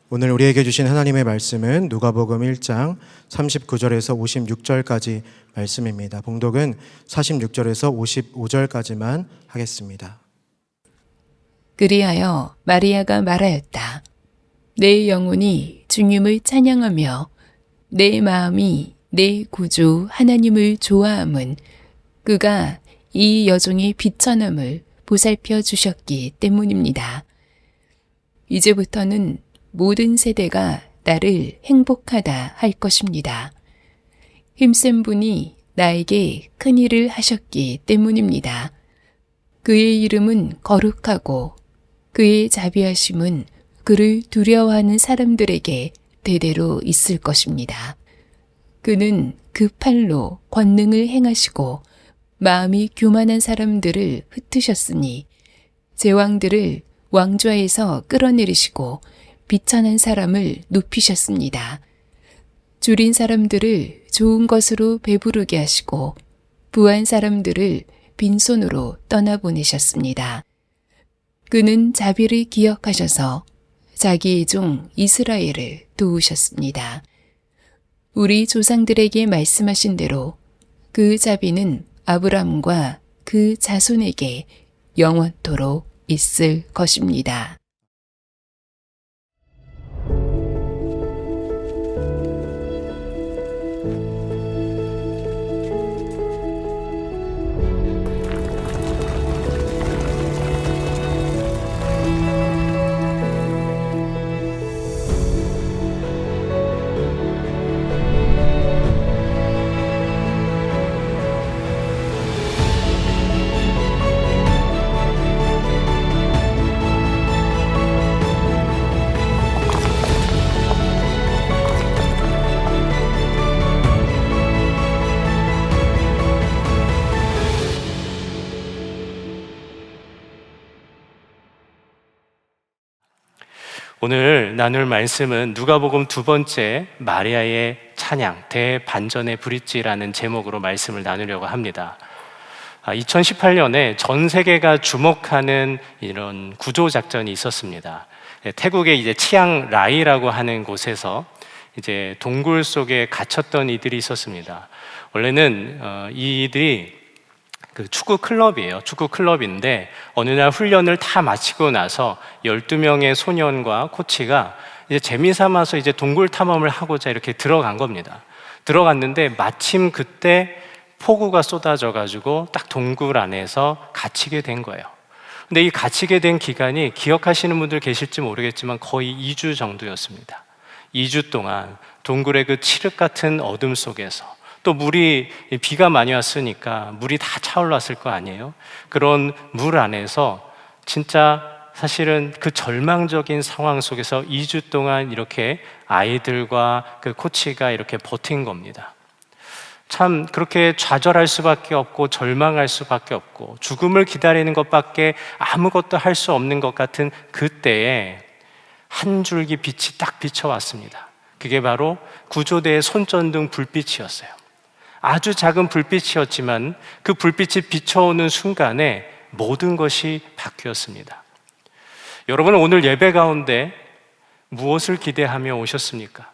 오늘 우리에게 주신 하나님의 말씀은 누가복음 1장 39절에서 56절까지 말씀입니다. 봉독은 46절에서 55절까지만 하겠습니다. 그리하여 마리아가 말하였다. 내 영혼이 주님을 찬양하며 내 마음이 내 구주 하나님을 좋아함은 그가 이 여종의 비천함을 보살펴 주셨기 때문입니다. 이제부터는 모든 세대가 나를 행복하다 할 것입니다. 힘센 분이 나에게 큰 일을 하셨기 때문입니다. 그의 이름은 거룩하고 그의 자비하심은 그를 두려워하는 사람들에게 대대로 있을 것입니다. 그는 그 팔로 권능을 행하시고 마음이 교만한 사람들을 흩으셨으니 제왕들을 왕좌에서 끌어내리시고 비천한 사람을 높이셨습니다. 줄인 사람들을 좋은 것으로 배부르게 하시고 부한 사람들을 빈손으로 떠나보내셨습니다. 그는 자비를 기억하셔서 자기의 종 이스라엘을 도우셨습니다. 우리 조상들에게 말씀하신 대로 그 자비는 아브라함과 그 자손에게 영원토록 있을 것입니다. 오늘 나눌 말씀은 누가복음 두 번째 마리아의 찬양, 대반전의 브릿지라는 제목으로 말씀을 나누려고 합니다. 2018년에 전 세계가 주목하는 이런 구조작전이 있었습니다. 태국의 이제 치앙라이라고 하는 곳에서 이제 동굴 속에 갇혔던 이들이 있었습니다. 원래는 이들이 그 축구 클럽인데 어느 날 훈련을 다 마치고 나서 12명의 소년과 코치가 이제 재미삼아서 이제 동굴 탐험을 하고자 이렇게 들어간 겁니다. 들어갔는데 마침 그때 폭우가 쏟아져 가지고 딱 동굴 안에서 갇히게 된 거예요. 근데 이 갇히게 된 기간이 기억하시는 분들 계실지 모르겠지만 거의 2주 정도였습니다. 2주 동안 동굴의 그 칠흑 같은 어둠 속에서 또 비가 많이 왔으니까 물이 다 차올랐을 거 아니에요? 그런 물 안에서 진짜 사실은 그 절망적인 상황 속에서 2주 동안 이렇게 아이들과 그 코치가 이렇게 버틴 겁니다. 참 그렇게 좌절할 수밖에 없고 절망할 수밖에 없고 죽음을 기다리는 것밖에 아무것도 할 수 없는 것 같은 그때에 한 줄기 빛이 딱 비춰왔습니다. 그게 바로 구조대의 손전등 불빛이었어요. 아주 작은 불빛이었지만 그 불빛이 비춰오는 순간에 모든 것이 바뀌었습니다. 여러분은 오늘 예배 가운데 무엇을 기대하며 오셨습니까?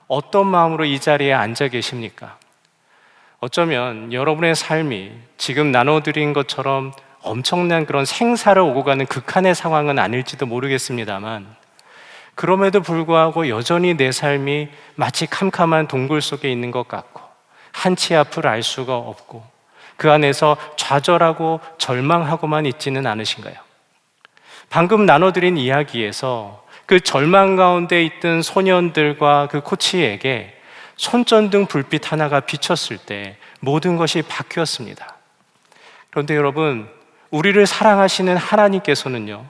어떤 마음으로 이 자리에 앉아 계십니까? 어쩌면 여러분의 삶이 지금 나눠드린 것처럼 엄청난 그런 생사를 오고 가는 극한의 상황은 아닐지도 모르겠습니다만 그럼에도 불구하고 여전히 내 삶이 마치 캄캄한 동굴 속에 있는 것 같고 한치 앞을 알 수가 없고 그 안에서 좌절하고 절망하고만 있지는 않으신가요? 방금 나눠드린 이야기에서 그 절망 가운데 있던 소년들과 그 코치에게 손전등 불빛 하나가 비쳤을 때 모든 것이 바뀌었습니다. 그런데 여러분, 우리를 사랑하시는 하나님께서는요,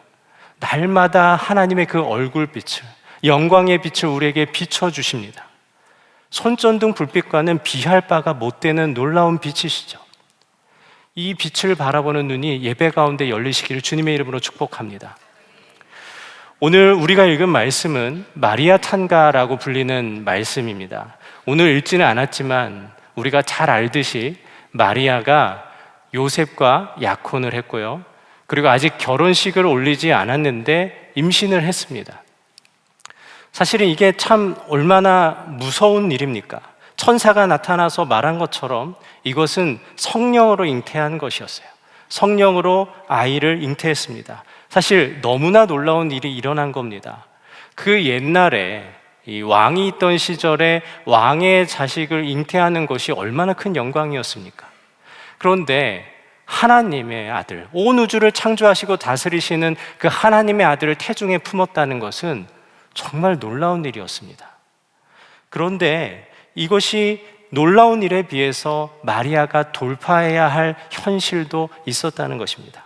날마다 하나님의 그 얼굴빛을, 영광의 빛을 우리에게 비춰주십니다. 손전등 불빛과는 비할 바가 못 되는 놀라운 빛이시죠. 이 빛을 바라보는 눈이 예배 가운데 열리시기를 주님의 이름으로 축복합니다. 오늘 우리가 읽은 말씀은 마리아 탄가라고 불리는 말씀입니다. 오늘 읽지는 않았지만 우리가 잘 알듯이 마리아가 요셉과 약혼을 했고요. 그리고 아직 결혼식을 올리지 않았는데 임신을 했습니다. 사실은 이게 참 얼마나 무서운 일입니까? 천사가 나타나서 말한 것처럼 이것은 성령으로 잉태한 것이었어요. 성령으로 아이를 잉태했습니다. 사실 너무나 놀라운 일이 일어난 겁니다. 그 옛날에 이 왕이 있던 시절에 왕의 자식을 잉태하는 것이 얼마나 큰 영광이었습니까? 그런데 하나님의 아들, 온 우주를 창조하시고 다스리시는 그 하나님의 아들을 태중에 품었다는 것은 정말 놀라운 일이었습니다. 그런데 이것이 놀라운 일에 비해서 마리아가 돌파해야 할 현실도 있었다는 것입니다.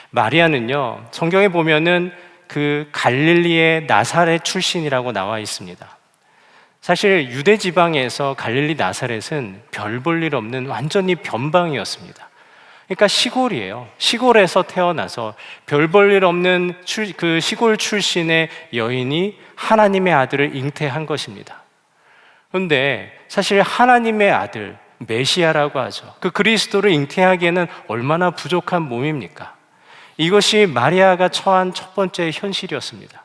마리아는요, 성경에 보면은 그 갈릴리의 나사렛 출신이라고 나와 있습니다. 사실 유대 지방에서 갈릴리 나사렛은 별 볼 일 없는 완전히 변방이었습니다. 그러니까 시골이에요. 시골에서 태어나서 별 볼 일 없는 그 시골 출신의 여인이 하나님의 아들을 잉태한 것입니다. 그런데 사실 하나님의 아들, 메시아라고 하죠. 그 그리스도를 잉태하기에는 얼마나 부족한 몸입니까? 이것이 마리아가 처한 첫 번째 현실이었습니다.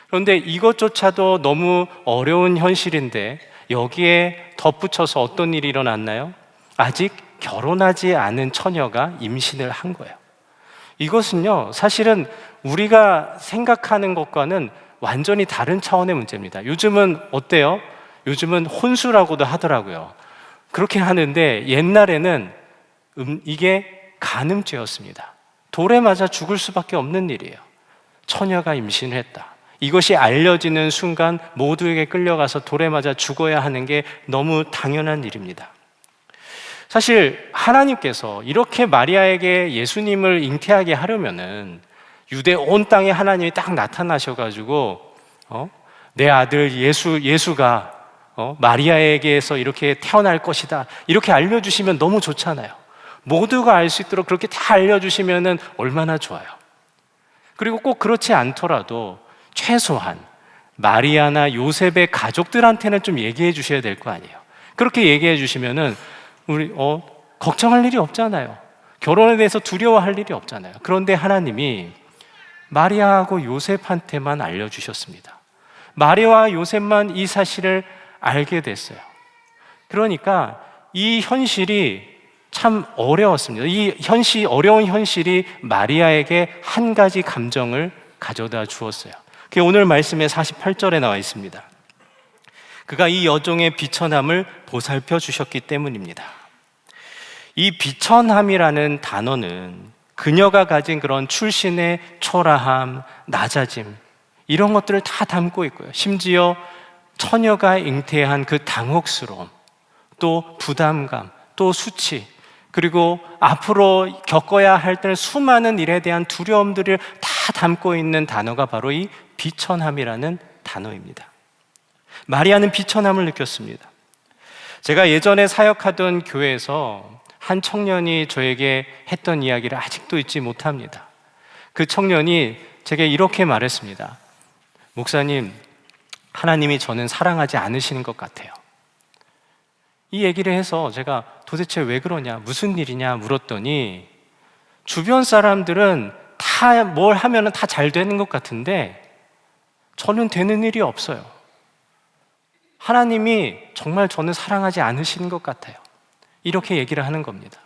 그런데 이것조차도 너무 어려운 현실인데 여기에 덧붙여서 어떤 일이 일어났나요? 아직 결혼하지 않은 처녀가 임신을 한 거예요. 이것은요, 사실은 우리가 생각하는 것과는 완전히 다른 차원의 문제입니다. 요즘은 어때요? 요즘은 혼수라고도 하더라고요. 그렇게 하는데 옛날에는 이게 간음죄였습니다. 돌에 맞아 죽을 수밖에 없는 일이에요. 처녀가 임신을 했다. 이것이 알려지는 순간 모두에게 끌려가서 돌에 맞아 죽어야 하는 게 너무 당연한 일입니다. 사실 하나님께서 이렇게 마리아에게 예수님을 잉태하게 하려면은 유대 온 땅에 하나님이 딱 나타나셔가지고 내 아들 예수가 마리아에게서 이렇게 태어날 것이다 이렇게 알려주시면 너무 좋잖아요. 모두가 알 수 있도록 그렇게 다 알려주시면 얼마나 좋아요. 그리고 꼭 그렇지 않더라도 최소한 마리아나 요셉의 가족들한테는 좀 얘기해 주셔야 될 거 아니에요. 그렇게 얘기해 주시면은 우리 걱정할 일이 없잖아요. 결혼에 대해서 두려워할 일이 없잖아요. 그런데 하나님이 마리아하고 요셉한테만 알려주셨습니다. 마리아와 요셉만 이 사실을 알게 됐어요. 그러니까 이 현실이 참 어려웠습니다. 이 어려운 현실이 마리아에게 한 가지 감정을 가져다 주었어요. 그게 오늘 말씀의 48절에 나와 있습니다. 그가 이 여종의 비천함을 보살펴 주셨기 때문입니다. 이 비천함이라는 단어는 그녀가 가진 그런 출신의 초라함, 낮아짐 이런 것들을 다 담고 있고요. 심지어 처녀가 잉태한 그 당혹스러움, 또 부담감, 또 수치, 그리고 앞으로 겪어야 할 때는 수많은 일에 대한 두려움들을 다 담고 있는 단어가 바로 이 비천함이라는 단어입니다. 마리아는 비천함을 느꼈습니다. 제가 예전에 사역하던 교회에서 한 청년이 저에게 했던 이야기를 아직도 잊지 못합니다. 그 청년이 제게 이렇게 말했습니다. 목사님, 하나님이 저는 사랑하지 않으시는 것 같아요. 이 얘기를 해서 제가 도대체 왜 그러냐, 무슨 일이냐 물었더니 주변 사람들은 다 뭘 하면 다 잘 되는 것 같은데 저는 되는 일이 없어요. 하나님이 정말 저는 사랑하지 않으시는 것 같아요. 이렇게 얘기를 하는 겁니다.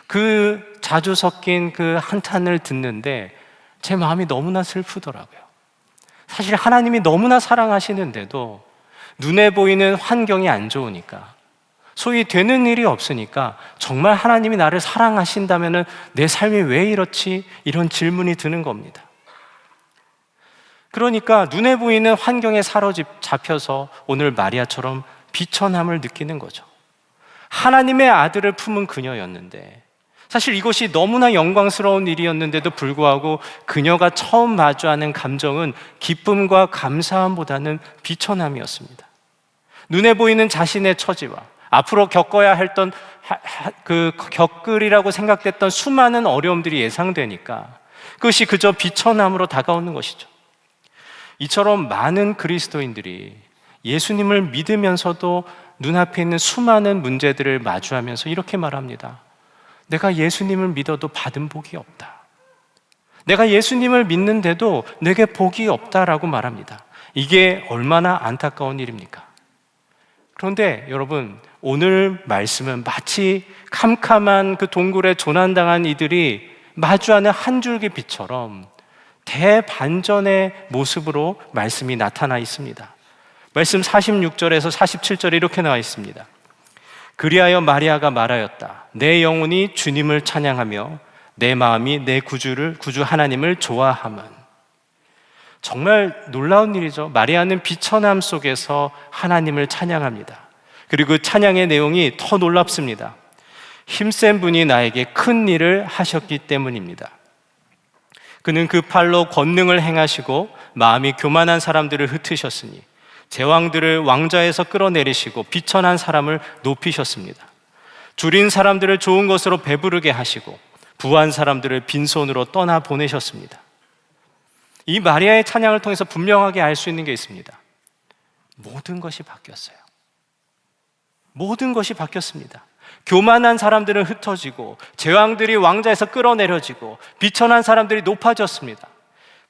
그 자주 섞인 그 한탄을 듣는데 제 마음이 너무나 슬프더라고요. 사실 하나님이 너무나 사랑하시는데도 눈에 보이는 환경이 안 좋으니까, 소위 되는 일이 없으니까 정말 하나님이 나를 사랑하신다면 내 삶이 왜 이렇지? 이런 질문이 드는 겁니다. 그러니까 눈에 보이는 환경에 사로잡혀서 오늘 마리아처럼 비천함을 느끼는 거죠. 하나님의 아들을 품은 그녀였는데, 사실 이것이 너무나 영광스러운 일이었는데도 불구하고 그녀가 처음 마주하는 감정은 기쁨과 감사함보다는 비천함이었습니다. 눈에 보이는 자신의 처지와 앞으로 겪어야 했던 겪으리라고 생각됐던 수많은 어려움들이 예상되니까 그것이 그저 비천함으로 다가오는 것이죠. 이처럼 많은 그리스도인들이 예수님을 믿으면서도 눈앞에 있는 수많은 문제들을 마주하면서 이렇게 말합니다. 내가 예수님을 믿어도 받은 복이 없다. 내가 예수님을 믿는데도 내게 복이 없다라고 말합니다. 이게 얼마나 안타까운 일입니까? 그런데 여러분, 오늘 말씀은 마치 캄캄한 그 동굴에 조난당한 이들이 마주하는 한 줄기 빛처럼 대반전의 모습으로 말씀이 나타나 있습니다. 말씀 46절에서 47절에 이렇게 나와 있습니다. 그리하여 마리아가 말하였다. 내 영혼이 주님을 찬양하며 내 마음이 내 구주 하나님을 좋아함은. 정말 놀라운 일이죠. 마리아는 비천함 속에서 하나님을 찬양합니다. 그리고 그 찬양의 내용이 더 놀랍습니다. 힘센 분이 나에게 큰 일을 하셨기 때문입니다. 그는 그 팔로 권능을 행하시고 마음이 교만한 사람들을 흩으셨으니 제왕들을 왕좌에서 끌어내리시고 비천한 사람을 높이셨습니다. 줄인 사람들을 좋은 것으로 배부르게 하시고 부한 사람들을 빈손으로 떠나 보내셨습니다. 이 마리아의 찬양을 통해서 분명하게 알 수 있는 게 있습니다. 모든 것이 바뀌었어요. 모든 것이 바뀌었습니다. 교만한 사람들은 흩어지고 제왕들이 왕좌에서 끌어내려지고 비천한 사람들이 높아졌습니다.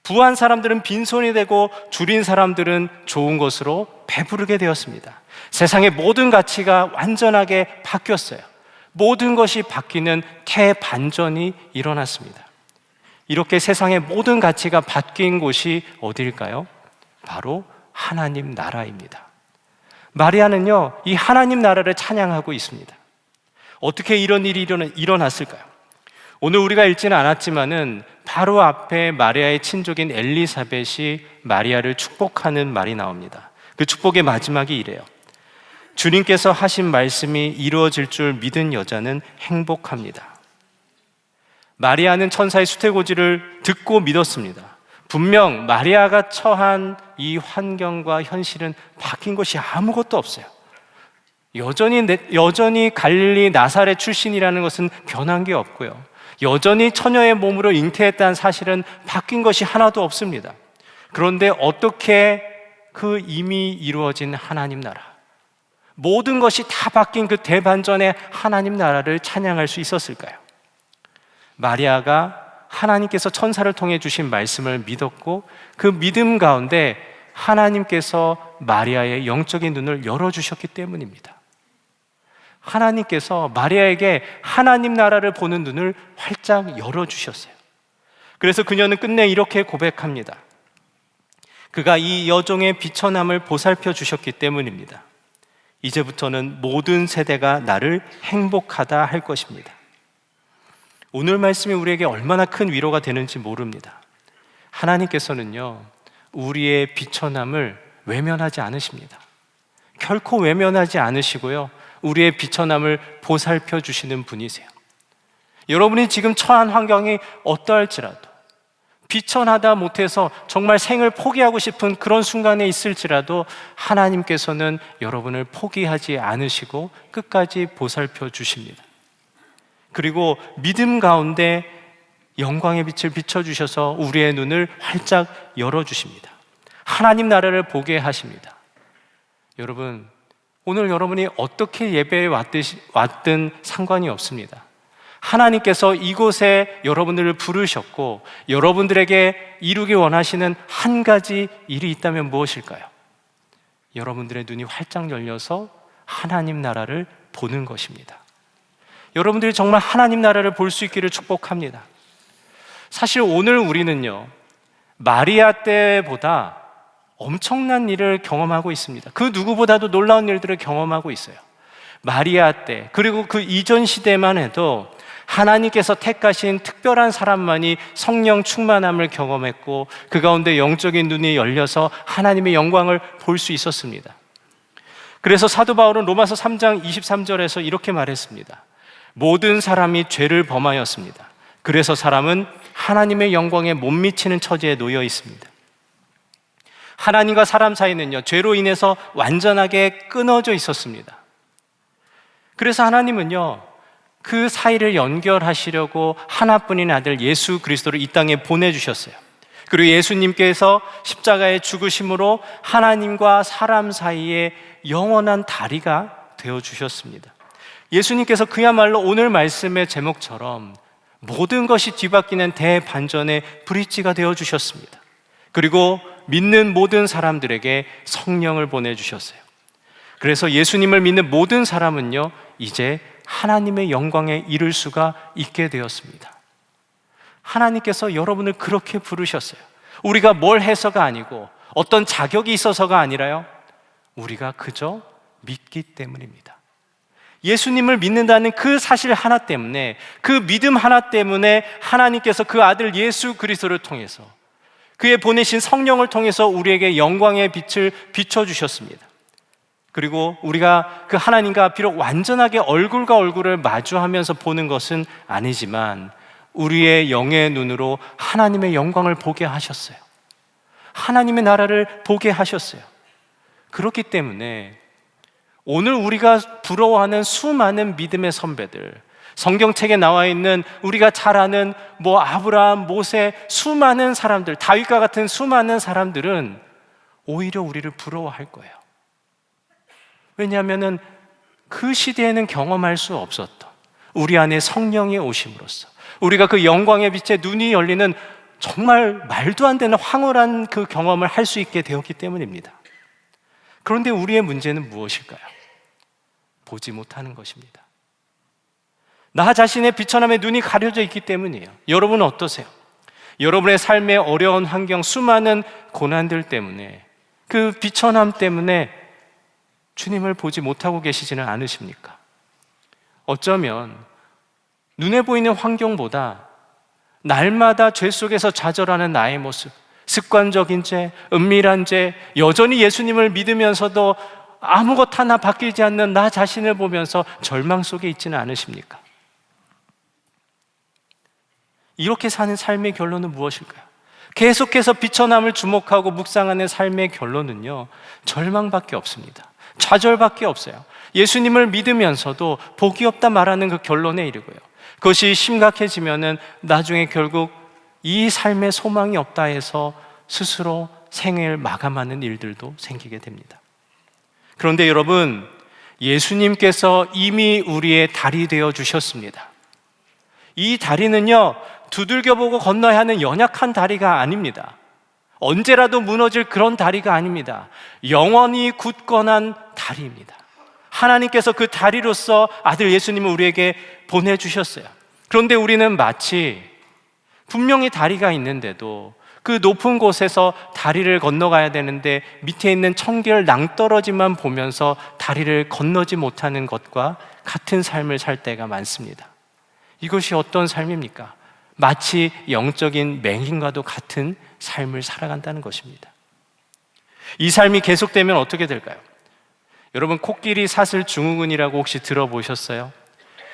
부한 사람들은 빈손이 되고 줄인 사람들은 좋은 것으로 배부르게 되었습니다. 세상의 모든 가치가 완전하게 바뀌었어요. 모든 것이 바뀌는 대반전이 일어났습니다. 이렇게 세상의 모든 가치가 바뀐 곳이 어디일까요? 바로 하나님 나라입니다. 마리아는요, 이 하나님 나라를 찬양하고 있습니다. 어떻게 이런 일이 일어났을까요? 오늘 우리가 읽지는 않았지만은 바로 앞에 마리아의 친족인 엘리사벳이 마리아를 축복하는 말이 나옵니다. 그 축복의 마지막이 이래요. 주님께서 하신 말씀이 이루어질 줄 믿은 여자는 행복합니다. 마리아는 천사의 수태고지를 듣고 믿었습니다. 분명 마리아가 처한 이 환경과 현실은 바뀐 것이 아무것도 없어요. 여전히 갈릴리 나사렛 출신이라는 것은 변한 게 없고요. 여전히 처녀의 몸으로 잉태했다는 사실은 바뀐 것이 하나도 없습니다. 그런데 어떻게 그 이미 이루어진 하나님 나라, 모든 것이 다 바뀐 그 대반전의 하나님 나라를 찬양할 수 있었을까요? 마리아가 하나님께서 천사를 통해 주신 말씀을 믿었고 그 믿음 가운데 하나님께서 마리아의 영적인 눈을 열어주셨기 때문입니다. 하나님께서 마리아에게 하나님 나라를 보는 눈을 활짝 열어주셨어요. 그래서 그녀는 끝내 이렇게 고백합니다. 그가 이 여종의 비천함을 보살펴 주셨기 때문입니다. 이제부터는 모든 세대가 나를 행복하다 할 것입니다. 오늘 말씀이 우리에게 얼마나 큰 위로가 되는지 모릅니다. 하나님께서는요, 우리의 비천함을 외면하지 않으십니다. 결코 외면하지 않으시고요, 우리의 비천함을 보살펴 주시는 분이세요. 여러분이 지금 처한 환경이 어떠할지라도, 비천하다 못해서 정말 생을 포기하고 싶은 그런 순간에 있을지라도 하나님께서는 여러분을 포기하지 않으시고 끝까지 보살펴 주십니다. 그리고 믿음 가운데 영광의 빛을 비춰주셔서 우리의 눈을 활짝 열어주십니다. 하나님 나라를 보게 하십니다. 여러분, 오늘 여러분이 어떻게 예배에 왔든 상관이 없습니다. 하나님께서 이곳에 여러분들을 부르셨고 여러분들에게 이루기 원하시는 한 가지 일이 있다면 무엇일까요? 여러분들의 눈이 활짝 열려서 하나님 나라를 보는 것입니다. 여러분들이 정말 하나님 나라를 볼 수 있기를 축복합니다. 사실 오늘 우리는요, 마리아 때보다 엄청난 일을 경험하고 있습니다. 그 누구보다도 놀라운 일들을 경험하고 있어요. 마리아 때, 그리고 그 이전 시대만 해도 하나님께서 택하신 특별한 사람만이 성령 충만함을 경험했고 그 가운데 영적인 눈이 열려서 하나님의 영광을 볼 수 있었습니다. 그래서 사도 바울은 로마서 3장 23절에서 이렇게 말했습니다. 모든 사람이 죄를 범하였습니다. 그래서 사람은 하나님의 영광에 못 미치는 처지에 놓여 있습니다. 하나님과 사람 사이는요, 죄로 인해서 완전하게 끊어져 있었습니다. 그래서 하나님은요, 그 사이를 연결하시려고 하나뿐인 아들 예수 그리스도를 이 땅에 보내주셨어요. 그리고 예수님께서 십자가의 죽으심으로 하나님과 사람 사이에 영원한 다리가 되어주셨습니다. 예수님께서 그야말로 오늘 말씀의 제목처럼 모든 것이 뒤바뀌는 대반전의 브릿지가 되어 주셨습니다. 그리고 믿는 모든 사람들에게 성령을 보내주셨어요. 그래서 예수님을 믿는 모든 사람은요, 이제 하나님의 영광에 이를 수가 있게 되었습니다. 하나님께서 여러분을 그렇게 부르셨어요. 우리가 뭘 해서가 아니고 어떤 자격이 있어서가 아니라요, 우리가 그저 믿기 때문입니다. 예수님을 믿는다는 그 사실 하나 때문에, 그 믿음 하나 때문에 하나님께서 그 아들 예수 그리스도를 통해서, 그의 보내신 성령을 통해서 우리에게 영광의 빛을 비춰주셨습니다. 그리고 우리가 그 하나님과 비록 완전하게 얼굴과 얼굴을 마주하면서 보는 것은 아니지만 우리의 영의 눈으로 하나님의 영광을 보게 하셨어요. 하나님의 나라를 보게 하셨어요. 그렇기 때문에 오늘 우리가 부러워하는 수많은 믿음의 선배들, 성경책에 나와 있는 우리가 잘 아는 아브라함, 모세, 수많은 사람들, 다윗과 같은 수많은 사람들은 오히려 우리를 부러워할 거예요. 왜냐하면 그 시대에는 경험할 수 없었던 우리 안에 성령이 오심으로써 우리가 그 영광의 빛에 눈이 열리는 정말 말도 안 되는 황홀한 그 경험을 할 수 있게 되었기 때문입니다. 그런데 우리의 문제는 무엇일까요? 보지 못하는 것입니다. 나 자신의 비천함에 눈이 가려져 있기 때문이에요. 여러분은 어떠세요? 여러분의 삶의 어려운 환경, 수많은 고난들 때문에, 그 비천함 때문에 주님을 보지 못하고 계시지는 않으십니까? 어쩌면 눈에 보이는 환경보다 날마다 죄 속에서 좌절하는 나의 모습, 습관적인 죄, 은밀한 죄, 여전히 예수님을 믿으면서도 아무것 하나 바뀌지 않는 나 자신을 보면서 절망 속에 있지는 않으십니까? 이렇게 사는 삶의 결론은 무엇일까요? 계속해서 비천함을 주목하고 묵상하는 삶의 결론은요, 절망밖에 없습니다. 좌절밖에 없어요. 예수님을 믿으면서도 복이 없다 말하는 그 결론에 이르고요, 그것이 심각해지면은 나중에 결국 이 삶에 소망이 없다 해서 스스로 생을 마감하는 일들도 생기게 됩니다. 그런데 여러분, 예수님께서 이미 우리의 달이 되어 주셨습니다. 이 다리는요, 두들겨보고 건너야 하는 연약한 다리가 아닙니다. 언제라도 무너질 그런 다리가 아닙니다. 영원히 굳건한 다리입니다. 하나님께서 그 다리로서 아들 예수님을 우리에게 보내주셨어요. 그런데 우리는 마치 분명히 다리가 있는데도 그 높은 곳에서 다리를 건너가야 되는데 밑에 있는 청결 낭떠러지만 보면서 다리를 건너지 못하는 것과 같은 삶을 살 때가 많습니다. 이것이 어떤 삶입니까? 마치 영적인 맹인과도 같은 삶을 살아간다는 것입니다. 이 삶이 계속되면 어떻게 될까요? 여러분, 코끼리 사슬 증후군이라고 혹시 들어보셨어요?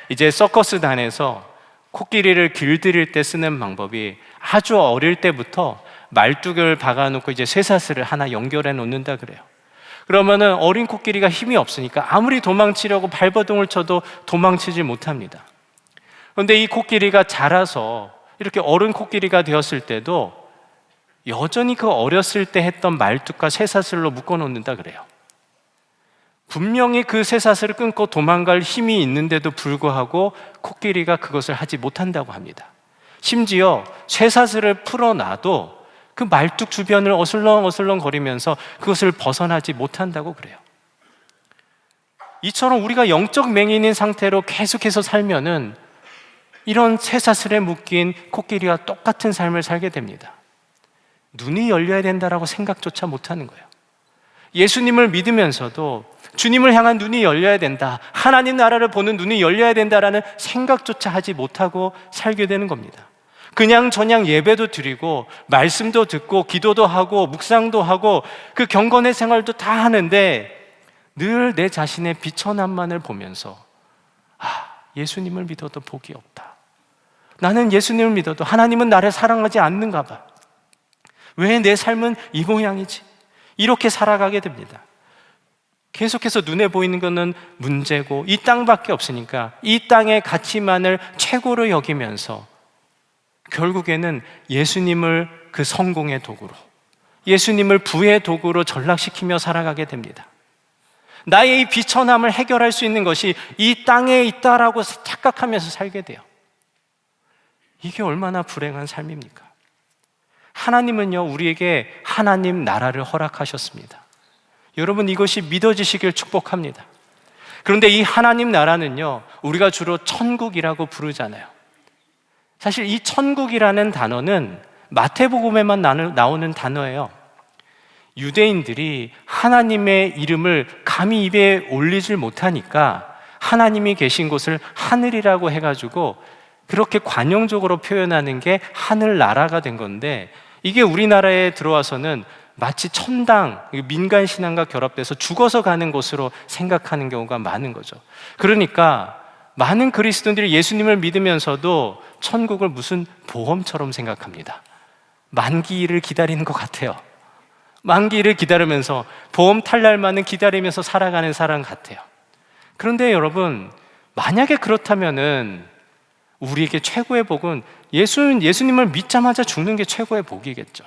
이제 서커스단에서 코끼리를 길들일 때 쓰는 방법이 아주 어릴 때부터 말뚝을 박아놓고 이제 쇠사슬을 하나 연결해 놓는다 그래요. 그러면은 어린 코끼리가 힘이 없으니까 아무리 도망치려고 발버둥을 쳐도 도망치지 못합니다. 그런데 이 코끼리가 자라서 이렇게 어른 코끼리가 되었을 때도 여전히 그 어렸을 때 했던 말뚝과 쇠사슬로 묶어 놓는다 그래요. 분명히 그 쇠사슬을 끊고 도망갈 힘이 있는데도 불구하고 코끼리가 그것을 하지 못한다고 합니다. 심지어 쇠사슬을 풀어놔도 그 말뚝 주변을 어슬렁어슬렁 거리면서 그것을 벗어나지 못한다고 그래요. 이처럼 우리가 영적 맹인인 상태로 계속해서 살면은 이런 쇠사슬에 묶인 코끼리와 똑같은 삶을 살게 됩니다. 눈이 열려야 된다라고 생각조차 못하는 거예요. 예수님을 믿으면서도 주님을 향한 눈이 열려야 된다, 하나님 나라를 보는 눈이 열려야 된다라는 생각조차 하지 못하고 살게 되는 겁니다. 그냥 저냥 예배도 드리고 말씀도 듣고 기도도 하고 묵상도 하고 그 경건의 생활도 다 하는데 늘 내 자신의 비천함만을 보면서 예수님을 믿어도 복이 없다, 나는 예수님을 믿어도 하나님은 나를 사랑하지 않는가 봐, 왜 내 삶은 이 모양이지, 이렇게 살아가게 됩니다. 계속해서 눈에 보이는 것은 문제고 이 땅밖에 없으니까 이 땅의 가치만을 최고로 여기면서 결국에는 예수님을 그 성공의 도구로, 예수님을 부의 도구로 전락시키며 살아가게 됩니다. 나의 이 비천함을 해결할 수 있는 것이 이 땅에 있다라고 착각하면서 살게 돼요. 이게 얼마나 불행한 삶입니까? 하나님은요, 우리에게 하나님 나라를 허락하셨습니다. 여러분, 이것이 믿어지시길 축복합니다. 그런데 이 하나님 나라는요, 우리가 주로 천국이라고 부르잖아요. 사실 이 천국이라는 단어는 마태복음에만 나오는 단어예요. 유대인들이 하나님의 이름을 감히 입에 올리질 못하니까 하나님이 계신 곳을 하늘이라고 해가지고 그렇게 관용적으로 표현하는 게 하늘나라가 된 건데, 이게 우리나라에 들어와서는 마치 천당, 민간 신앙과 결합돼서 죽어서 가는 곳으로 생각하는 경우가 많은 거죠. 그러니까 많은 그리스도인들이 예수님을 믿으면서도 천국을 무슨 보험처럼 생각합니다. 만기를 기다리는 것 같아요. 만기를 기다리면서 보험 탈 날만은 기다리면서 살아가는 사람 같아요. 그런데 여러분, 만약에 그렇다면은 우리에게 최고의 복은 예수님을 믿자마자 죽는 게 최고의 복이겠죠.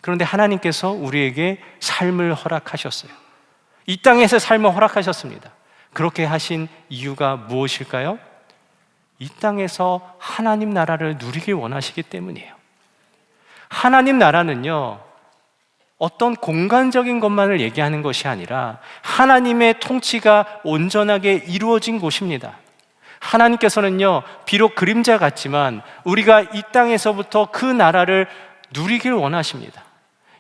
그런데 하나님께서 우리에게 삶을 허락하셨어요. 이 땅에서 삶을 허락하셨습니다. 그렇게 하신 이유가 무엇일까요? 이 땅에서 하나님 나라를 누리길 원하시기 때문이에요. 하나님 나라는요, 어떤 공간적인 것만을 얘기하는 것이 아니라 하나님의 통치가 온전하게 이루어진 곳입니다. 하나님께서는요, 비록 그림자 같지만 우리가 이 땅에서부터 그 나라를 누리길 원하십니다.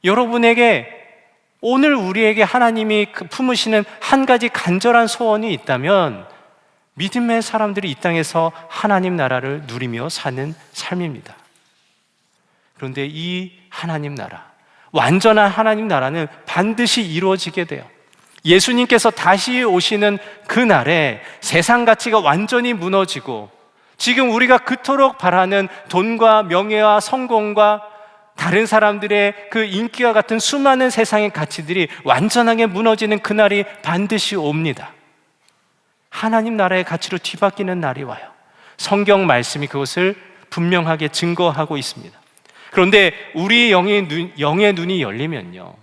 여러분에게 오늘 우리에게 하나님이 품으시는 한 가지 간절한 소원이 있다면 믿음의 사람들이 이 땅에서 하나님 나라를 누리며 사는 삶입니다. 그런데 이 하나님 나라, 완전한 하나님 나라는 반드시 이루어지게 돼요. 예수님께서 다시 오시는 그날에 세상 가치가 완전히 무너지고 지금 우리가 그토록 바라는 돈과 명예와 성공과 다른 사람들의 그 인기와 같은 수많은 세상의 가치들이 완전하게 무너지는 그날이 반드시 옵니다. 하나님 나라의 가치로 뒤바뀌는 날이 와요. 성경 말씀이 그것을 분명하게 증거하고 있습니다. 그런데 우리 영의 눈이 열리면요,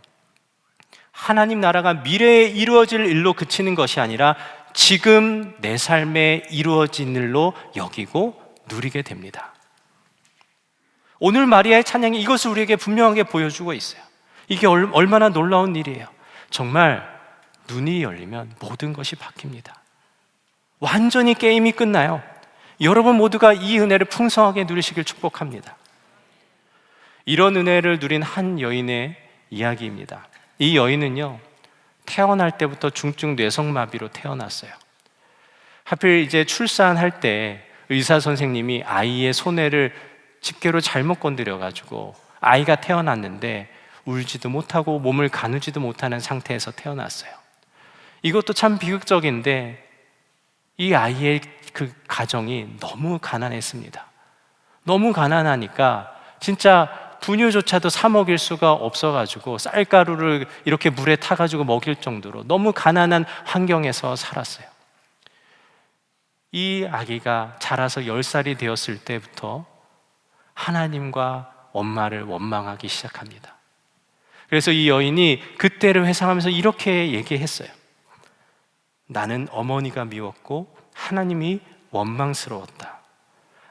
하나님 나라가 미래에 이루어질 일로 그치는 것이 아니라 지금 내 삶에 이루어진 일로 여기고 누리게 됩니다. 오늘 마리아의 찬양이 이것을 우리에게 분명하게 보여주고 있어요. 이게 얼마나 놀라운 일이에요. 정말 눈이 열리면 모든 것이 바뀝니다. 완전히 게임이 끝나요. 여러분 모두가 이 은혜를 풍성하게 누리시길 축복합니다. 이런 은혜를 누린 한 여인의 이야기입니다. 이 여인은요, 태어날 때부터 중증 뇌성마비로 태어났어요. 하필 이제 출산할 때 의사 선생님이 아이의 손해를 집게로 잘못 건드려가지고 아이가 태어났는데 울지도 못하고 몸을 가누지도 못하는 상태에서 태어났어요. 이것도 참 비극적인데 이 아이의 그 가정이 너무 가난했습니다. 너무 가난하니까 진짜 분유조차도 사 먹일 수가 없어가지고 쌀가루를 이렇게 물에 타가지고 먹일 정도로 너무 가난한 환경에서 살았어요. 이 아기가 자라서 10살이 되었을 때부터 하나님과 엄마를 원망하기 시작합니다. 그래서 이 여인이 그때를 회상하면서 이렇게 얘기했어요. 나는 어머니가 미웠고 하나님이 원망스러웠다.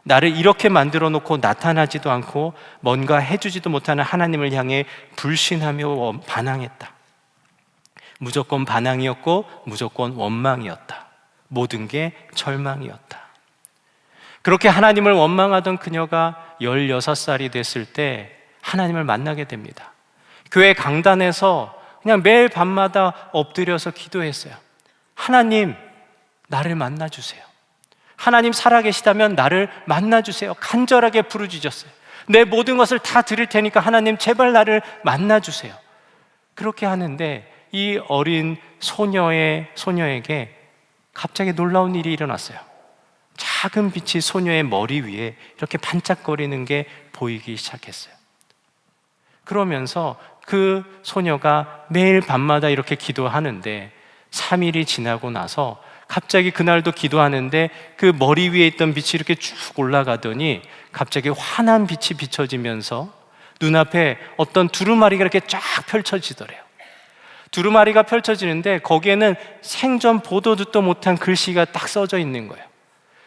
나를 이렇게 만들어 놓고 나타나지도 않고 뭔가 해주지도 못하는 하나님을 향해 불신하며 반항했다. 무조건 반항이었고 무조건 원망이었다. 모든 게 절망이었다. 그렇게 하나님을 원망하던 그녀가 16살이 됐을 때 하나님을 만나게 됩니다. 교회 강단에서 그냥 매일 밤마다 엎드려서 기도했어요. 하나님, 나를 만나주세요. 하나님 살아계시다면 나를 만나주세요. 간절하게 부르짖었어요. 내 모든 것을 다 드릴 테니까 하나님 제발 나를 만나주세요. 그렇게 하는데 이 어린 소녀에게 갑자기 놀라운 일이 일어났어요. 작은 빛이 소녀의 머리 위에 이렇게 반짝거리는 게 보이기 시작했어요. 그러면서 그 소녀가 매일 밤마다 이렇게 기도하는데 3일이 지나고 나서 갑자기 그날도 기도하는데 그 머리 위에 있던 빛이 이렇게 쭉 올라가더니 갑자기 환한 빛이 비춰지면서 눈앞에 어떤 두루마리가 이렇게 쫙 펼쳐지더래요. 두루마리가 펼쳐지는데 거기에는 생전 보도 듣도 못한 글씨가 딱 써져 있는 거예요.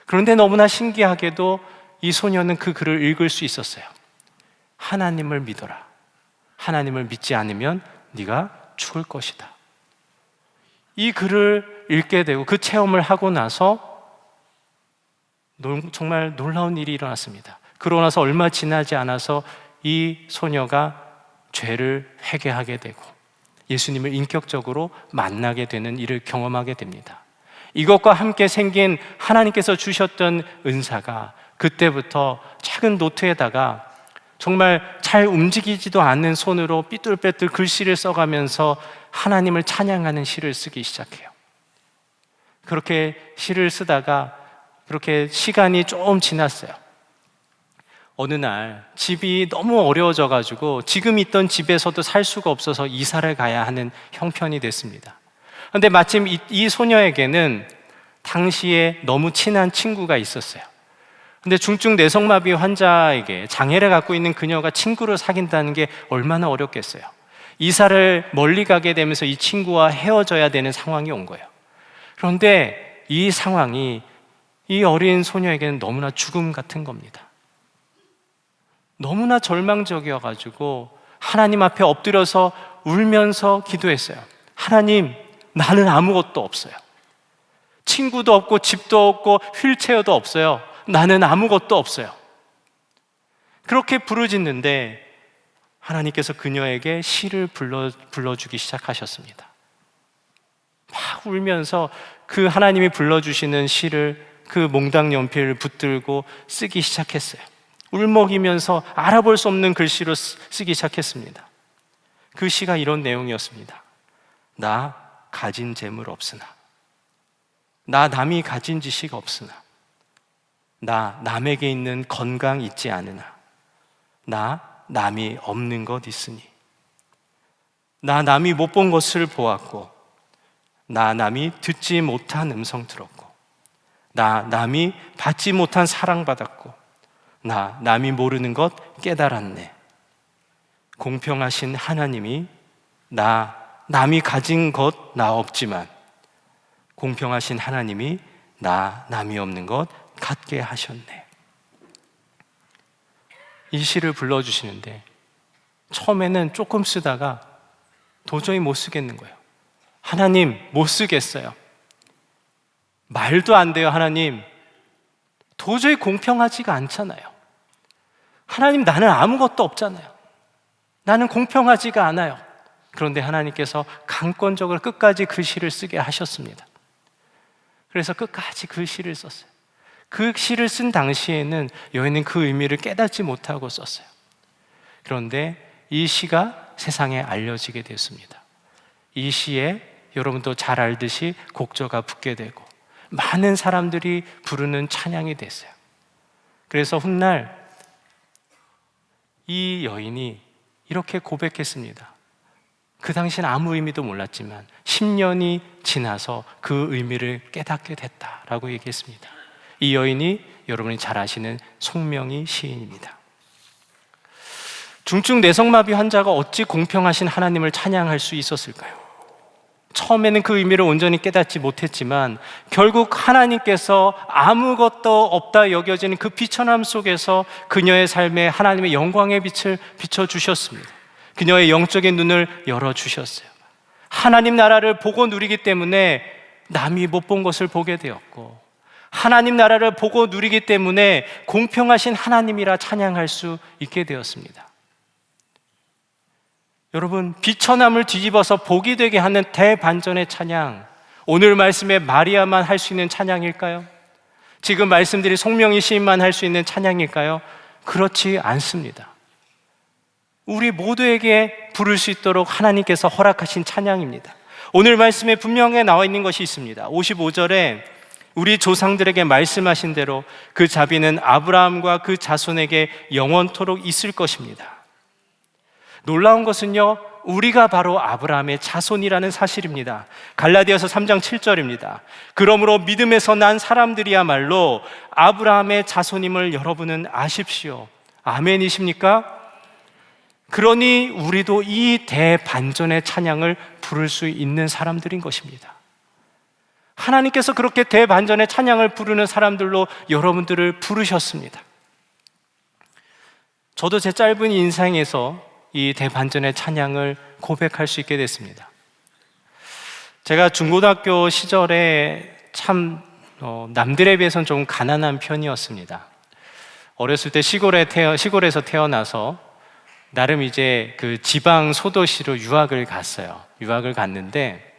그런데 너무나 신기하게도 이 소녀는 그 글을 읽을 수 있었어요. 하나님을 믿어라. 하나님을 믿지 않으면 네가 죽을 것이다. 이 글을 읽게 되고 그 체험을 하고 나서 정말 놀라운 일이 일어났습니다. 그러고 나서 얼마 지나지 않아서 이 소녀가 죄를 회개하게 되고 예수님을 인격적으로 만나게 되는 일을 경험하게 됩니다. 이것과 함께 생긴 하나님께서 주셨던 은사가 그때부터 작은 노트에다가 정말 잘 움직이지도 않는 손으로 삐뚤빼뚤 글씨를 써가면서 하나님을 찬양하는 시를 쓰기 시작해요. 그렇게 시를 쓰다가 그렇게 시간이 좀 지났어요. 어느 날 집이 너무 어려워져가지고 지금 있던 집에서도 살 수가 없어서 이사를 가야 하는 형편이 됐습니다. 그런데 마침 이 소녀에게는 당시에 너무 친한 친구가 있었어요. 근데 중증 뇌성마비 환자에게 장애를 갖고 있는 그녀가 친구를 사귄다는 게 얼마나 어렵겠어요. 이사를 멀리 가게 되면서 이 친구와 헤어져야 되는 상황이 온 거예요. 그런데 이 상황이 이 어린 소녀에게는 너무나 죽음 같은 겁니다. 너무나 절망적이어가지고 하나님 앞에 엎드려서 울면서 기도했어요. 하나님, 나는 아무것도 없어요. 친구도 없고 집도 없고 휠체어도 없어요. 나는 아무것도 없어요. 그렇게 부르짖는데 하나님께서 그녀에게 시를 불러주기 시작하셨습니다. 막 울면서 그 하나님이 불러주시는 시를 그 몽당 연필을 붙들고 쓰기 시작했어요. 울먹이면서 알아볼 수 없는 글씨로 쓰기 시작했습니다. 그 시가 이런 내용이었습니다. 나 가진 재물 없으나, 나 남이 가진 지식 없으나, 나 남에게 있는 건강 있지 않으나, 나 남이 없는 것 있으니, 나 남이 못 본 것을 보았고, 나 남이 듣지 못한 음성 들었고, 나 남이 받지 못한 사랑받았고, 나 남이 모르는 것 깨달았네. 공평하신 하나님이 남이 가진 것 나 없지만 공평하신 하나님이 나 남이 없는 것 갖게 하셨네. 이 시를 불러주시는데 처음에는 조금 쓰다가 도저히 못 쓰겠는 거예요. 하나님, 못 쓰겠어요. 말도 안 돼요. 하나님, 도저히 공평하지가 않잖아요. 하나님, 나는 아무것도 없잖아요. 나는 공평하지가 않아요. 그런데 하나님께서 강권적으로 끝까지 그 시를 쓰게 하셨습니다. 그래서 끝까지 그 시를 썼어요. 그 시를 쓴 당시에는 여인은 그 의미를 깨닫지 못하고 썼어요. 그런데 이 시가 세상에 알려지게 됐습니다. 이 시에 여러분도 잘 알듯이 곡조가 붙게 되고 많은 사람들이 부르는 찬양이 됐어요. 그래서 훗날 이 여인이 이렇게 고백했습니다. 그 당시는 아무 의미도 몰랐지만 10년이 지나서 그 의미를 깨닫게 됐다라고 얘기했습니다. 이 여인이 여러분이 잘 아시는 송명희 시인입니다. 중증 뇌성마비 환자가 어찌 공평하신 하나님을 찬양할 수 있었을까요? 처음에는 그 의미를 온전히 깨닫지 못했지만 결국 하나님께서 아무것도 없다 여겨지는 그 비천함 속에서 그녀의 삶에 하나님의 영광의 빛을 비춰주셨습니다. 그녀의 영적인 눈을 열어주셨어요. 하나님 나라를 보고 누리기 때문에 남이 못 본 것을 보게 되었고, 하나님 나라를 보고 누리기 때문에 공평하신 하나님이라 찬양할 수 있게 되었습니다. 여러분, 비천함을 뒤집어서 복이 되게 하는 대반전의 찬양, 오늘 말씀에 마리아만 할 수 있는 찬양일까요? 지금 말씀드린 송명희 시인만 할 수 있는 찬양일까요? 그렇지 않습니다. 우리 모두에게 부를 수 있도록 하나님께서 허락하신 찬양입니다. 오늘 말씀에 분명히 나와 있는 것이 있습니다. 55절에 우리 조상들에게 말씀하신 대로 그 자비는 아브라함과 그 자손에게 영원토록 있을 것입니다. 놀라운 것은요, 우리가 바로 아브라함의 자손이라는 사실입니다. 갈라디아서 3장 7절입니다. 그러므로 믿음에서 난 사람들이야말로 아브라함의 자손임을 여러분은 아십시오. 아멘이십니까? 그러니 우리도 이 대반전의 찬양을 부를 수 있는 사람들인 것입니다. 하나님께서 그렇게 대반전의 찬양을 부르는 사람들로 여러분들을 부르셨습니다. 저도 제 짧은 인생에서 이 대반전의 찬양을 고백할 수 있게 됐습니다. 제가 중고등학교 시절에 참 남들에 비해서는 좀 가난한 편이었습니다. 어렸을 때 시골에서 태어나서 나름 이제 그 지방 소도시로 유학을 갔어요. 유학을 갔는데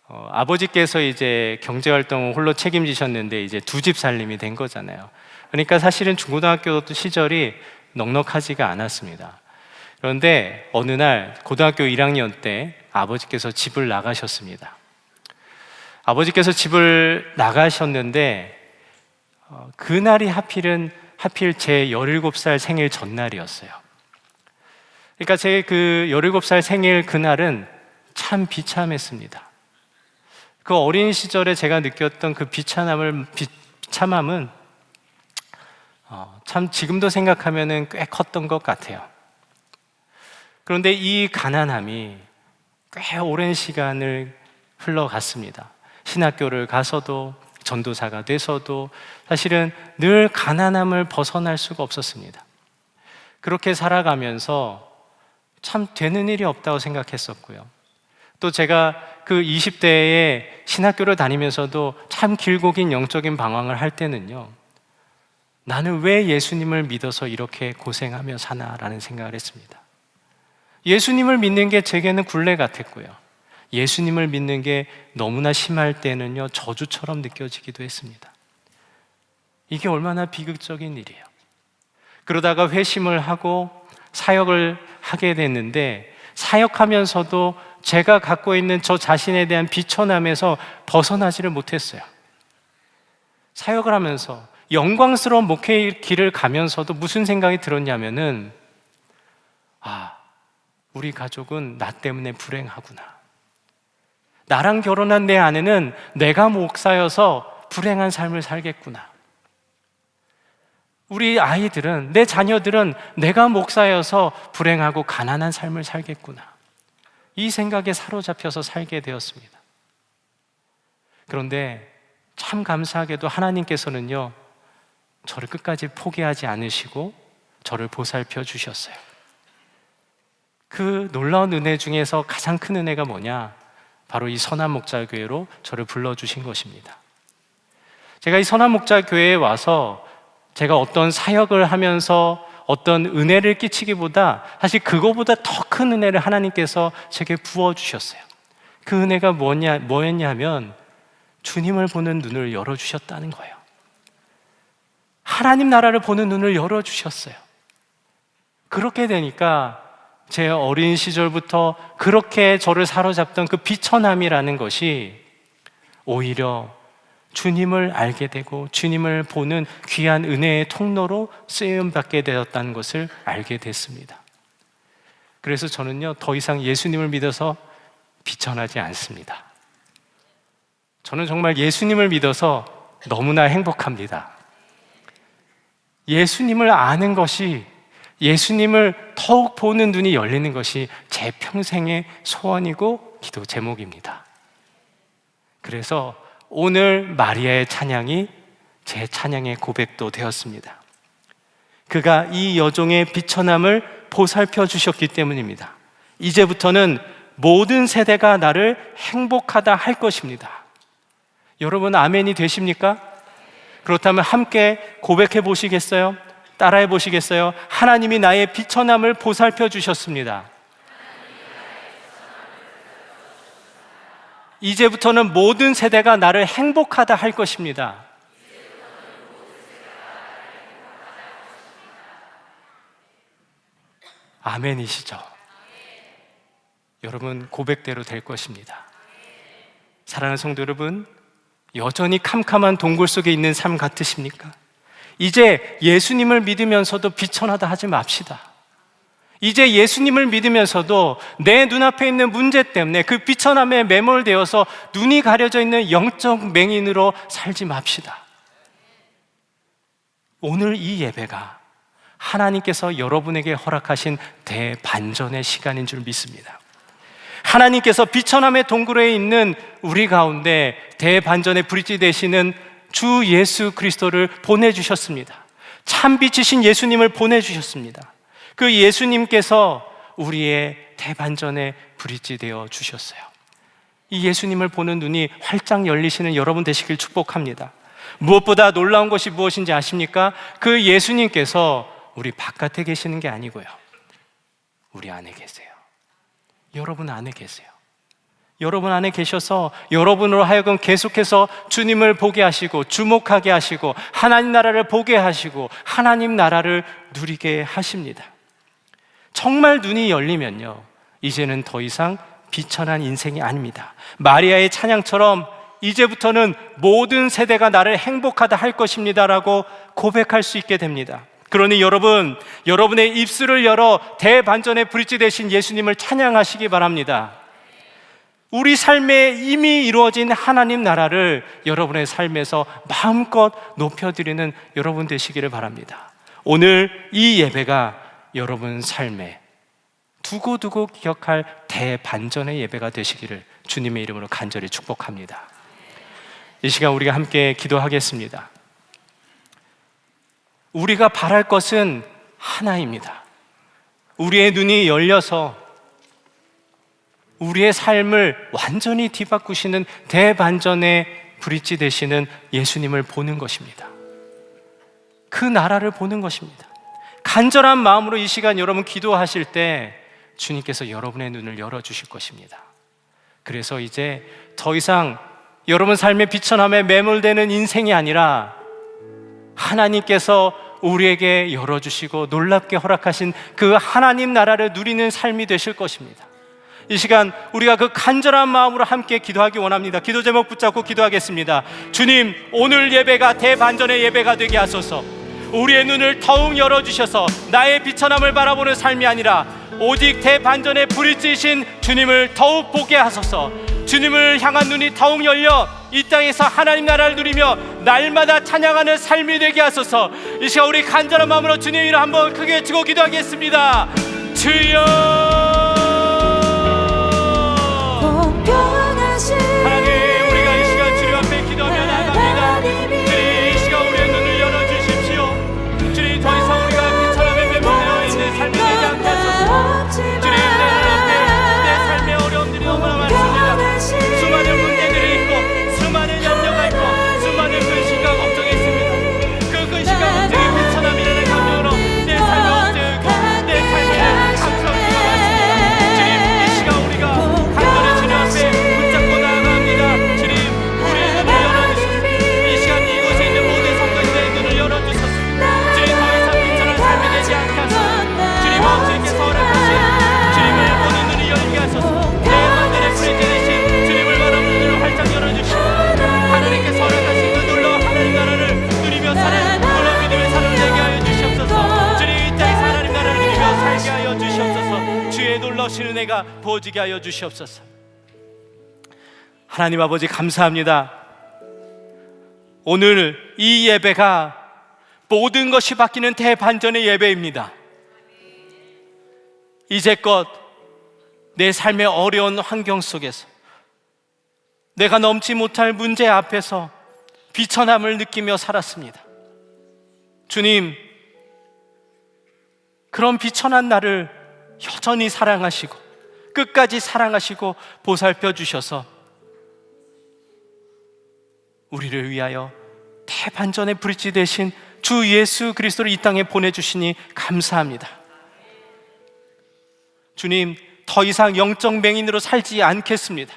아버지께서 이제 경제활동을 홀로 책임지셨는데 이제 두 집 살림이 된 거잖아요. 그러니까 사실은 중고등학교 시절이 넉넉하지가 않았습니다. 그런데 어느 날 고등학교 1학년 때 아버지께서 집을 나가셨습니다. 아버지께서 집을 나가셨는데 그날이 하필 제 17살 생일 전날이었어요. 그러니까 제 그 17살 생일 그날은 참 비참했습니다. 그 어린 시절에 제가 느꼈던 그 비참함은 참 지금도 생각하면 꽤 컸던 것 같아요. 그런데 이 가난함이 꽤 오랜 시간을 흘러갔습니다. 신학교를 가서도 전도사가 돼서도 사실은 늘 가난함을 벗어날 수가 없었습니다. 그렇게 살아가면서 참 되는 일이 없다고 생각했었고요. 또 제가 그 20대에 신학교를 다니면서도 참 길고 긴 영적인 방황을 할 때는요, 나는 왜 예수님을 믿어서 이렇게 고생하며 사나라는 생각을 했습니다. 예수님을 믿는 게 제게는 굴레 같았고요. 예수님을 믿는 게 너무나 심할 때는요, 저주처럼 느껴지기도 했습니다. 이게 얼마나 비극적인 일이에요. 그러다가 회심을 하고 사역을 하게 됐는데, 사역하면서도 제가 갖고 있는 저 자신에 대한 비천함에서 벗어나지를 못했어요. 사역을 하면서 영광스러운 목회의 길을 가면서도 무슨 생각이 들었냐면은, 우리 가족은 나 때문에 불행하구나. 나랑 결혼한 내 아내는 내가 목사여서 불행한 삶을 살겠구나. 우리 아이들은, 내 자녀들은 내가 목사여서 불행하고 가난한 삶을 살겠구나. 이 생각에 사로잡혀서 살게 되었습니다. 그런데 참 감사하게도 하나님께서는요, 저를 끝까지 포기하지 않으시고 저를 보살펴 주셨어요. 그 놀라운 은혜 중에서 가장 큰 은혜가 뭐냐? 바로 이 선한목자교회로 저를 불러주신 것입니다. 제가 이 선한목자교회에 와서 제가 어떤 사역을 하면서 어떤 은혜를 끼치기보다 사실 그거보다 더 큰 은혜를 하나님께서 제게 부어주셨어요. 그 은혜가 뭐였냐면 주님을 보는 눈을 열어주셨다는 거예요. 하나님 나라를 보는 눈을 열어주셨어요. 그렇게 되니까 제 어린 시절부터 그렇게 저를 사로잡던 그 비천함이라는 것이 오히려 주님을 알게 되고 주님을 보는 귀한 은혜의 통로로 쓰임받게 되었다는 것을 알게 됐습니다. 그래서 저는요, 더 이상 예수님을 믿어서 비천하지 않습니다. 저는 정말 예수님을 믿어서 너무나 행복합니다. 예수님을 아는 것이, 예수님을 더욱 보는 눈이 열리는 것이 제 평생의 소원이고 기도 제목입니다. 그래서 오늘 마리아의 찬양이 제 찬양의 고백도 되었습니다. 그가 이 여종의 비천함을 보살펴 주셨기 때문입니다. 이제부터는 모든 세대가 나를 행복하다 할 것입니다. 여러분 아멘이 되십니까? 그렇다면 함께 고백해 보시겠어요? 따라해 보시겠어요? 하나님이 나의 비천함을 보살펴 주셨습니다. 이제부터는 모든 세대가 나를 행복하다 할 것입니다. 아멘이시죠? 여러분 고백대로 될 것입니다. 사랑하는 성도 여러분, 여전히 캄캄한 동굴 속에 있는 삶 같으십니까? 이제 예수님을 믿으면서도 비천하다 하지 맙시다. 이제 예수님을 믿으면서도 내 눈앞에 있는 문제 때문에 그 비천함에 매몰되어서 눈이 가려져 있는 영적 맹인으로 살지 맙시다. 오늘 이 예배가 하나님께서 여러분에게 허락하신 대반전의 시간인 줄 믿습니다. 하나님께서 비천함의 동굴에 있는 우리 가운데 대반전의 브릿지 되시는 주 예수 그리스도를 보내주셨습니다. 참 빛이신 예수님을 보내주셨습니다. 그 예수님께서 우리의 대반전의 브릿지 되어 주셨어요. 이 예수님을 보는 눈이 활짝 열리시는 여러분 되시길 축복합니다. 무엇보다 놀라운 것이 무엇인지 아십니까? 그 예수님께서 우리 바깥에 계시는 게 아니고요, 우리 안에 계세요. 여러분 안에 계세요. 여러분 안에 계셔서 여러분으로 하여금 계속해서 주님을 보게 하시고 주목하게 하시고 하나님 나라를 보게 하시고 하나님 나라를 누리게 하십니다. 정말 눈이 열리면요, 이제는 더 이상 비천한 인생이 아닙니다. 마리아의 찬양처럼 이제부터는 모든 세대가 나를 행복하다 할 것입니다라고 고백할 수 있게 됩니다. 그러니 여러분, 여러분의 입술을 열어 대반전의 브릿지 되신 예수님을 찬양하시기 바랍니다. 우리 삶에 이미 이루어진 하나님 나라를 여러분의 삶에서 마음껏 높여드리는 여러분 되시기를 바랍니다. 오늘 이 예배가 여러분 삶에 두고두고 기억할 대반전의 예배가 되시기를 주님의 이름으로 간절히 축복합니다. 이 시간 우리가 함께 기도하겠습니다. 우리가 바랄 것은 하나입니다. 우리의 눈이 열려서 우리의 삶을 완전히 뒤바꾸시는 대반전의 브릿지 되시는 예수님을 보는 것입니다. 그 나라를 보는 것입니다. 간절한 마음으로 이 시간 여러분 기도하실 때 주님께서 여러분의 눈을 열어주실 것입니다. 그래서 이제 더 이상 여러분 삶의 비천함에 매몰되는 인생이 아니라 하나님께서 우리에게 열어주시고 놀랍게 허락하신 그 하나님 나라를 누리는 삶이 되실 것입니다. 이 시간 우리가 그 간절한 마음으로 함께 기도하기 원합니다. 기도 제목 붙잡고 기도하겠습니다. 주님, 오늘 예배가 대반전의 예배가 되게 하소서. 우리의 눈을 더욱 열어주셔서 나의 비천함을 바라보는 삶이 아니라 오직 대반전의 브릿지이신 주님을 더욱 보게 하소서. 주님을 향한 눈이 더욱 열려 이 땅에서 하나님 나라를 누리며 날마다 찬양하는 삶이 되게 하소서. 이 시간 우리 간절한 마음으로 주님 이름 한번 크게 외치고 기도하겠습니다. 주여, 하나님, 우리가 이 시간 주님 앞에 기도하며 나아갑니다. 주님, 이 시간 우리의 눈을 열어주십시오. 주님, 더 이상 우리가 비천함에 매몰되어 있는 삶이 되지 않게 하소서. 주님, 내 눈앞에 내 삶의 어려움들이 너무나 많습니다. 수많은 문제들이 있고 수많은 염려가 있고 수많은 근심과 걱정이 있습니다. 그 근심과 걱정이 비천함이라는 감정으로 내 삶의 억제고 내 삶의 감정이 많습니다. 주님, 이 시간 우리가 간절히 주님 앞에 붙잡고 나아갑니다. 주님, 우리의 눈을 열어주소서. 이 시간 이곳에 있는 모든 성도님의 눈을 열어주소서. 주님, 더 이상 비천한 삶이 되지 않게 하소서. 주님, 주님께서 허락하신 주님을 보는 눈이 열리게 하소서. 대반전의 브릿지 되신 주님을 바라보는 눈을 활짝 열어주시고 하나님께서 허락하신 그 놀라운 하나님 나라를 누리며 사는 놀라운 믿음의 삶을 되게 하여 주시옵소서. 주님, 이 땅에서 하나님 나라를 누리며 살게 하여 주시옵소서. 주의 놀라우신 은혜가 부어지게 하여 주시옵소서. 하나님 아버지, 감사합니다. 오늘 이 예배가 모든 것이 바뀌는 대반전의 예배입니다. 이제껏 내 삶의 어려운 환경 속에서 내가 넘지 못할 문제 앞에서 비천함을 느끼며 살았습니다. 주님, 그런 비천한 나를 여전히 사랑하시고 끝까지 사랑하시고 보살펴 주셔서 우리를 위하여 대반전의 브릿지 되신 주 예수 그리스도를 이 땅에 보내주시니 감사합니다. 주님, 더 이상 영적 맹인으로 살지 않겠습니다.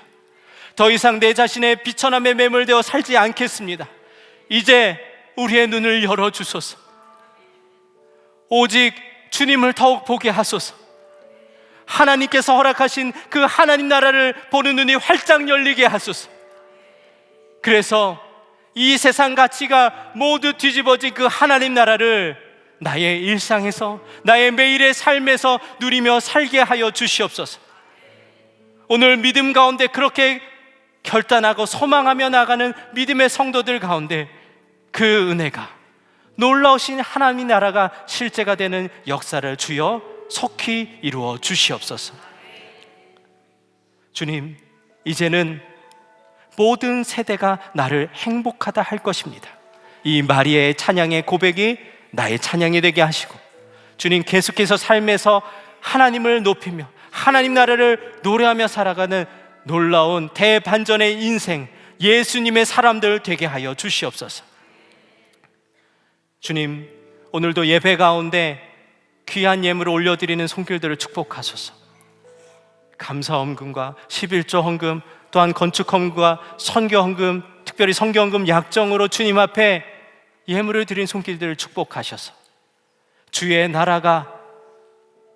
더 이상 내 자신의 비천함에 매몰되어 살지 않겠습니다. 이제 우리의 눈을 열어주소서. 오직 주님을 더욱 보게 하소서. 하나님께서 허락하신 그 하나님 나라를 보는 눈이 활짝 열리게 하소서. 그래서 이 세상 가치가 모두 뒤집어진 그 하나님 나라를 나의 일상에서 나의 매일의 삶에서 누리며 살게 하여 주시옵소서. 오늘 믿음 가운데 그렇게 결단하고 소망하며 나가는 믿음의 성도들 가운데 그 은혜가, 놀라우신 하나님 나라가 실제가 되는 역사를 주여 속히 이루어 주시옵소서. 주님, 이제는 모든 세대가 나를 행복하다 할 것입니다. 이 마리아의 찬양의 고백이 나의 찬양이 되게 하시고, 주님 계속해서 삶에서 하나님을 높이며 하나님 나라를 노래하며 살아가는 놀라운 대반전의 인생, 예수님의 사람들 되게 하여 주시옵소서. 주님, 오늘도 예배 가운데 귀한 예물을 올려드리는 손길들을 축복하소서. 감사 헌금과 11조 헌금, 또한 건축 헌금과 선교 헌금, 특별히 선교 헌금 약정으로 주님 앞에 예물을 드린 손길들을 축복하셔서 주의 나라가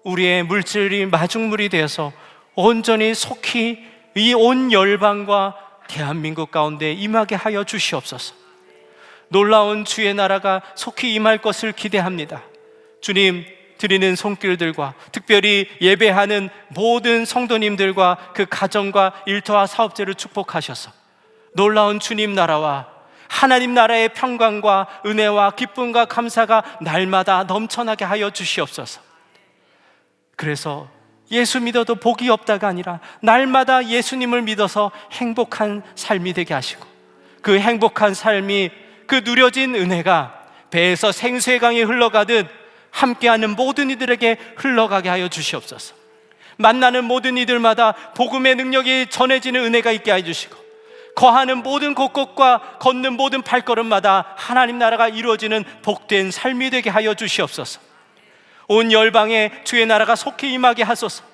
우리의 물질이 마중물이 되어서 온전히 속히 이 온 열방과 대한민국 가운데 임하게 하여 주시옵소서. 놀라운 주의 나라가 속히 임할 것을 기대합니다. 주님, 드리는 손길들과 특별히 예배하는 모든 성도님들과 그 가정과 일터와 사업체를 축복하셔서 놀라운 주님 나라와 하나님 나라의 평강과 은혜와 기쁨과 감사가 날마다 넘쳐나게 하여 주시옵소서. 그래서 예수 믿어도 복이 없다가 아니라 날마다 예수님을 믿어서 행복한 삶이 되게 하시고, 그 행복한 삶이, 그 누려진 은혜가 배에서 생수의 강이 흘러가듯 함께하는 모든 이들에게 흘러가게 하여 주시옵소서. 만나는 모든 이들마다 복음의 능력이 전해지는 은혜가 있게 하여 주시고, 거하는 모든 곳곳과 걷는 모든 발걸음마다 하나님 나라가 이루어지는 복된 삶이 되게 하여 주시옵소서. 온 열방에 주의 나라가 속히 임하게 하소서.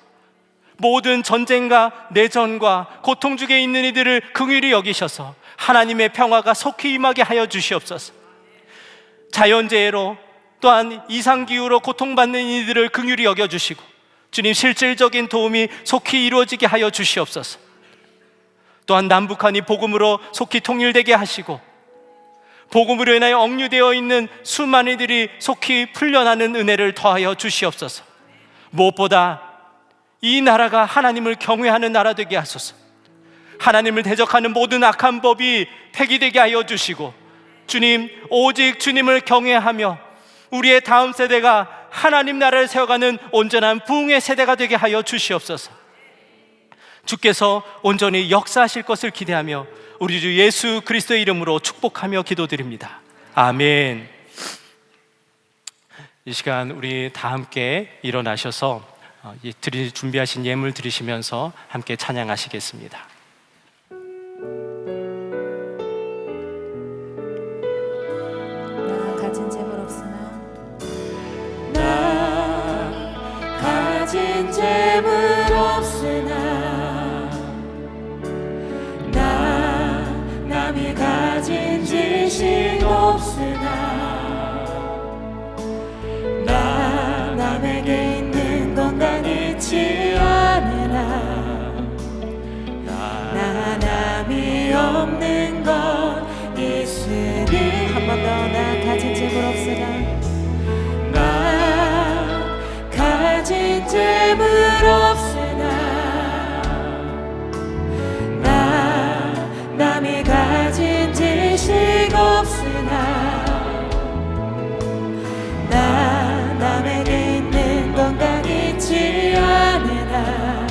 모든 전쟁과 내전과 고통 중에 있는 이들을 긍휼히 여기셔서 하나님의 평화가 속히 임하게 하여 주시옵소서. 자연재해로 또한 이상기후로 고통받는 이들을 긍휼히 여겨주시고, 주님 실질적인 도움이 속히 이루어지게 하여 주시옵소서. 또한 남북한이 복음으로 속히 통일되게 하시고, 복음으로 인하여 억류되어 있는 수많은 이들이 속히 풀려나는 은혜를 더하여 주시옵소서. 무엇보다 이 나라가 하나님을 경외하는 나라 되게 하소서. 하나님을 대적하는 모든 악한 법이 폐기되게 하여 주시고, 주님, 오직 주님을 경외하며 우리의 다음 세대가 하나님 나라를 세워가는 온전한 부흥의 세대가 되게 하여 주시옵소서. 주께서 온전히 역사하실 것을 기대하며 우리 주 예수 그리스도의 이름으로 축복하며 기도드립니다. 아멘. 이 시간 우리 다 함께 일어나셔서 준비하신 예물 드리시면서 함께 찬양하시겠습니다. 가진 재물 없으나 나 가진 재물 없으나 나 남이 가진 지식 없으나 나 남에게 있는 건강 잊지 않으나 나 남이 없는 것 있으니 한 번 더 나 가진 재물 없으나 나 가진 재물 없으나 나 남이 가진 지식 없으나 나 남에게 있는 건강 잊지 않으나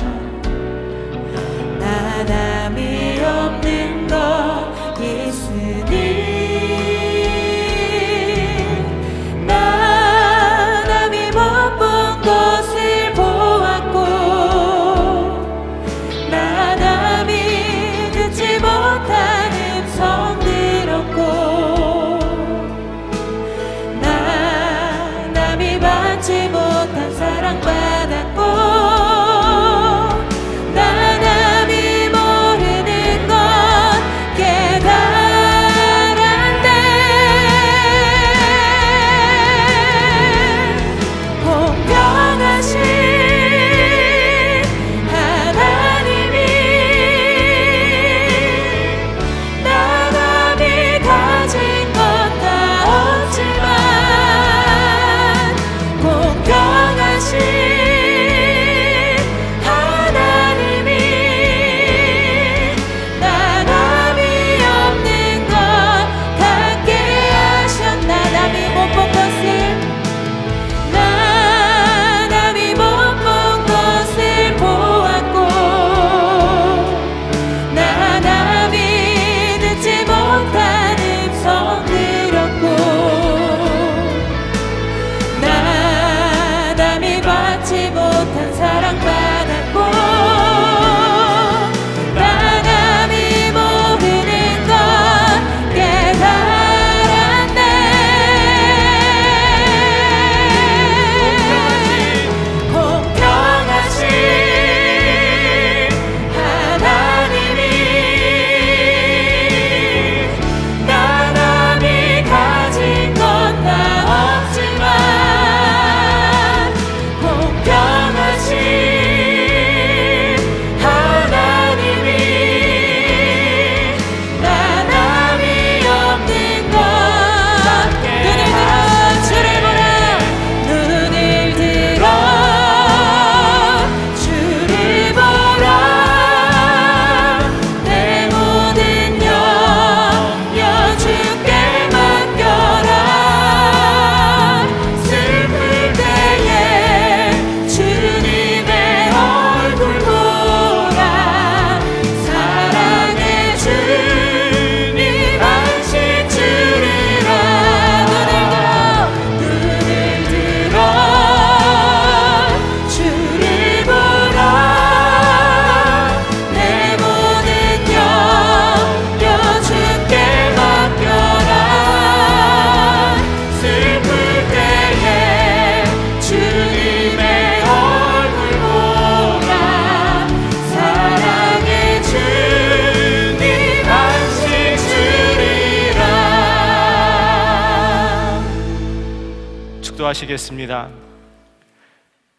나 남이 없는 것 있으니 나 남이 못 본 것을 보았고 나 남이 듣지 못한 음성 들었고 나 남이 받지 못한 사랑 받았고 나 남이 모르는 기도하시겠습니다.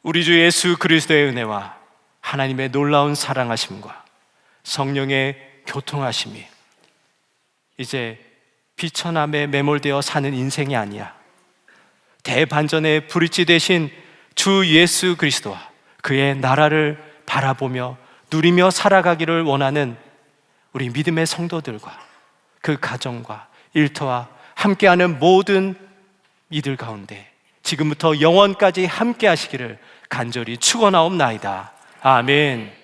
우리 주 예수 그리스도의 은혜와 하나님의 놀라운 사랑하심과 성령의 교통하심이 이제 비천함에 매몰되어 사는 인생이 아니야. 대반전의 브릿지 되신 주 예수 그리스도와 그의 나라를 바라보며 누리며 살아가기를 원하는 우리 믿음의 성도들과 그 가정과 일터와 함께하는 모든 이들 가운데 지금부터 영원까지 함께 하시기를 간절히 축원하옵나이다. 아멘.